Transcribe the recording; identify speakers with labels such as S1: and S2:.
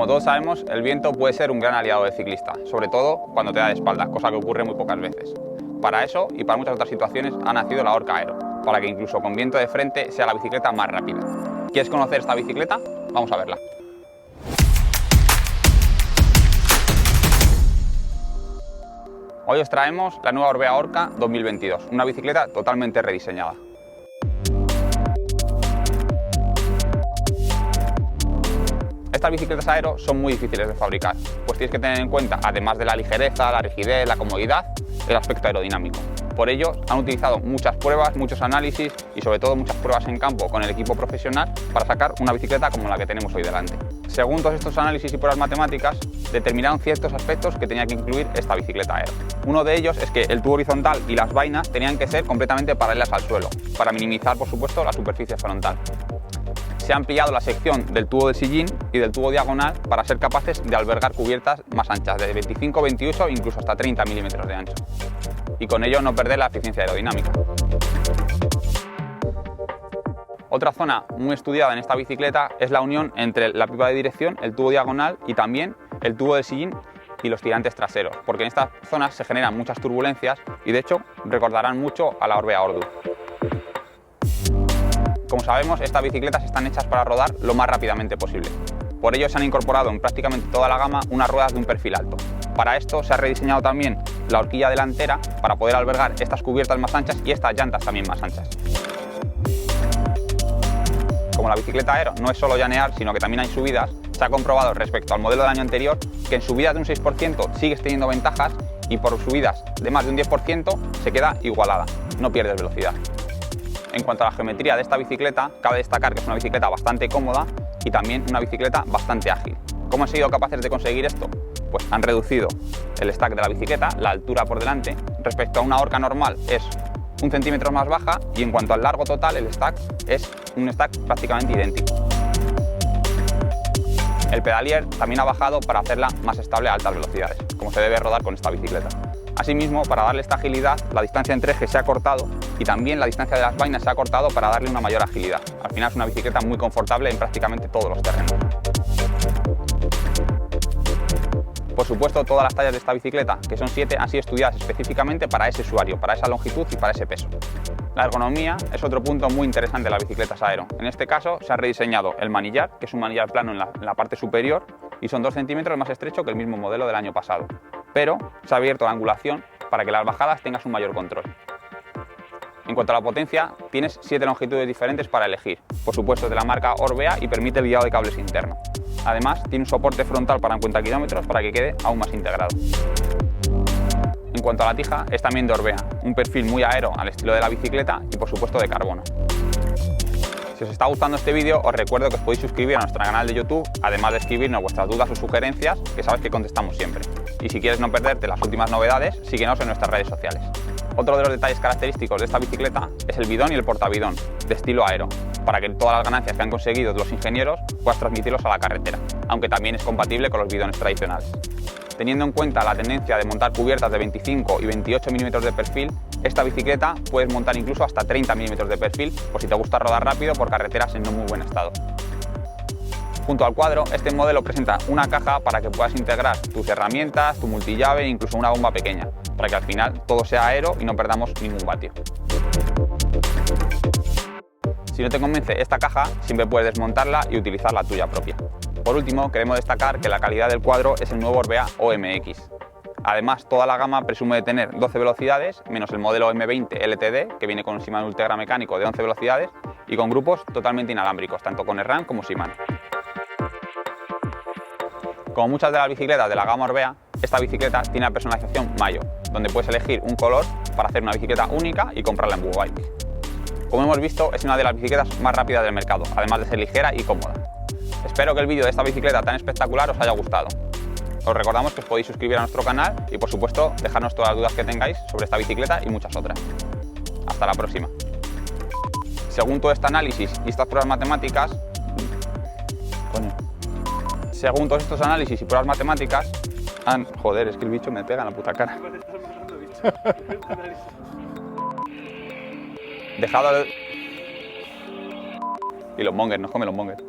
S1: Como todos sabemos, el viento puede ser un gran aliado del ciclista, sobre todo cuando te da de espaldas, cosa que ocurre muy pocas veces. Para eso y para muchas otras situaciones ha nacido la Orca Aero, para que incluso con viento de frente sea la bicicleta más rápida. ¿Quieres conocer esta bicicleta? Vamos a verla. Hoy os traemos la nueva Orbea Orca 2022, una bicicleta totalmente rediseñada. Estas bicicletas aero son muy difíciles de fabricar, pues tienes que tener en cuenta, además de la ligereza, la rigidez, la comodidad, el aspecto aerodinámico. Por ello, han utilizado muchas pruebas, muchos análisis y sobre todo muchas pruebas en campo con el equipo profesional para sacar una bicicleta como la que tenemos hoy delante. Según todos estos análisis y pruebas matemáticas, determinaron ciertos aspectos que tenía que incluir esta bicicleta aero. Uno de ellos es que el tubo horizontal y las vainas tenían que ser completamente paralelas al suelo, para minimizar, por supuesto, la superficie frontal. Se ha ampliado la sección del tubo del sillín y del tubo diagonal para ser capaces de albergar cubiertas más anchas, de 25, 28 e incluso hasta 30 milímetros de ancho, y con ello no perder la eficiencia aerodinámica. Otra zona muy estudiada en esta bicicleta es la unión entre la pipa de dirección, el tubo diagonal y también el tubo del sillín y los tirantes traseros, porque en estas zonas se generan muchas turbulencias y de hecho recordarán mucho a la Orbea Ordu. Como sabemos, estas bicicletas están hechas para rodar lo más rápidamente posible. Por ello se han incorporado en prácticamente toda la gama unas ruedas de un perfil alto. Para esto se ha rediseñado también la horquilla delantera para poder albergar estas cubiertas más anchas y estas llantas también más anchas. Como la bicicleta aero no es solo llanear, sino que también hay subidas, se ha comprobado respecto al modelo del año anterior que en subidas de un 6% sigues teniendo ventajas y por subidas de más de un 10% se queda igualada, no pierdes velocidad. En cuanto a la geometría de esta bicicleta, cabe destacar que es una bicicleta bastante cómoda y también una bicicleta bastante ágil. ¿Cómo han sido capaces de conseguir esto? Pues han reducido el stack de la bicicleta, la altura por delante, respecto a una Orca normal es 1 centímetro más baja y en cuanto al largo total el stack es un stack prácticamente idéntico. El pedalier también ha bajado para hacerla más estable a altas velocidades, como se debe rodar con esta bicicleta. Asimismo, para darle esta agilidad, la distancia entre ejes se ha cortado y también la distancia de las vainas se ha cortado para darle una mayor agilidad. Al final es una bicicleta muy confortable en prácticamente todos los terrenos. Por supuesto, todas las tallas de esta bicicleta, que son 7, han sido estudiadas específicamente para ese usuario, para esa longitud y para ese peso. La ergonomía es otro punto muy interesante de las bicicletas aero. En este caso se ha rediseñado el manillar, que es un manillar plano en la parte superior y son 2 centímetros más estrecho que el mismo modelo del año pasado. Pero se ha abierto la angulación para que las bajadas tengas un mayor control. En cuanto a la potencia, tienes 7 longitudes diferentes para elegir. Por supuesto, de la marca Orbea y permite el guiado de cables interno. Además, tiene un soporte frontal para 50 kilómetros para que quede aún más integrado. En cuanto a la tija, es también de Orbea, un perfil muy aero al estilo de la bicicleta y por supuesto de carbono. Si os está gustando este vídeo, os recuerdo que os podéis suscribir a nuestro canal de YouTube, además de escribirnos vuestras dudas o sugerencias, que sabes que contestamos siempre. Y si quieres no perderte las últimas novedades, síguenos en nuestras redes sociales. Otro de los detalles característicos de esta bicicleta es el bidón y el portabidón, de estilo aero, para que todas las ganancias que han conseguido los ingenieros puedas transmitirlos a la carretera, aunque también es compatible con los bidones tradicionales. Teniendo en cuenta la tendencia de montar cubiertas de 25 y 28 milímetros de perfil, esta bicicleta puedes montar incluso hasta 30 milímetros de perfil por si te gusta rodar rápido por carreteras en no muy buen estado. Junto al cuadro, este modelo presenta una caja para que puedas integrar tus herramientas, tu multillave e incluso una bomba pequeña, para que al final todo sea aero y no perdamos ningún vatio. Si no te convence esta caja, siempre puedes desmontarla y utilizar la tuya propia. Por último, queremos destacar que la calidad del cuadro es el nuevo Orbea OMX. Además, toda la gama presume de tener 12 velocidades, menos el modelo M20 LTD, que viene con un Shimano Ultegra mecánico de 11 velocidades y con grupos totalmente inalámbricos, tanto con SRAM como Shimano. Como muchas de las bicicletas de la gama Orbea, esta bicicleta tiene la personalización Mayo, donde puedes elegir un color para hacer una bicicleta única y comprarla en Bubike. Como hemos visto, es una de las bicicletas más rápidas del mercado, además de ser ligera y cómoda. Espero que el vídeo de esta bicicleta tan espectacular os haya gustado. Os recordamos que os podéis suscribir a nuestro canal y, por supuesto, dejarnos todas las dudas que tengáis sobre esta bicicleta y muchas otras. Hasta la próxima. Según todo este análisis y estas pruebas matemáticas... Según todos estos análisis y pruebas matemáticas... Joder, es que el bicho me pega en la puta cara. Dejado el... Y los mongers, nos come los mongers.